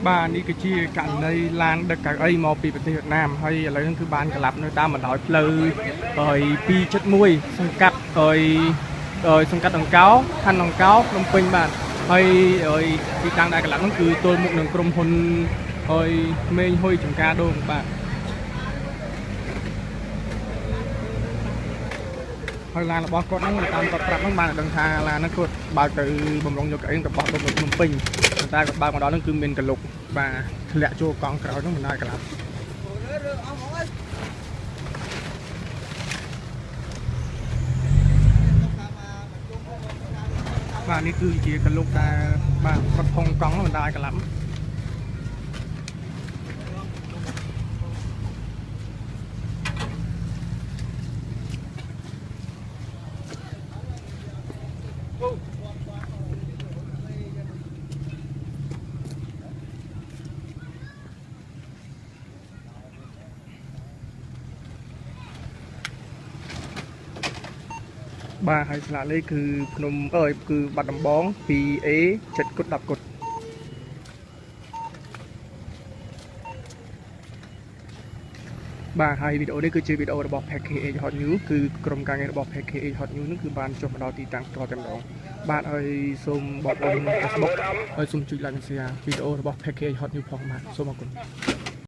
បាទនេះគឺជាករណីឡានដឹកកៅអីមកពីប្រទេសវៀតណាមហើយឥឡូវនេះគឺបានកន្លាប់នៅតាមបណ្ដោយផ្លូវហើយ271សង្កាត់ហើយសង្កាត់ដង្កោខណ្ឌដង្កោភ្នំពេញបាទហើយទីតាំងដែលកន្លាប់នោះគឺទល់មុខនឹងក្រុមហ៊ុនហើយមេងហ៊ុយចំការដូងបាទហើយឡានរបស់គាត់ហ្នឹងតាមគាត់ប្រាប់ហ្នឹងបានដឹងថាឡានហ្នឹងគាត់បើកទៅបំរុងយកកៅអីរបស់ដុំភ្នំពេញតែគាត់បើកមកដល់ហ្នឹងគឺមានកលុកបាទធ្លាក់ចូលកង់ក្រោយហ្នឹងមិនដាច់កន្លាប់បាទនេះគឺជាកលុកដែលបាទគាត់ផុងកង់មិនដាច់កន្លាប់បាទហើយស្លាកលេខគឺភ្នំគឺបាត់ដំបង 2A 7គុត10គុតបាទហើយវីដេអូនេះគឺជាវីដេអូរបស់ Package Hot News គឺក្រុមការងាររបស់ Package Hot News នឹងគឺបានចុះមកដល់ទីតាំងផ្ទាល់តែម្ដងបាទហើយសូមបងប្អូន Facebook ហើយសូមជួយ like និង share វីដេអូរបស់ Package Hot News ផងបាទសូមអរគុណ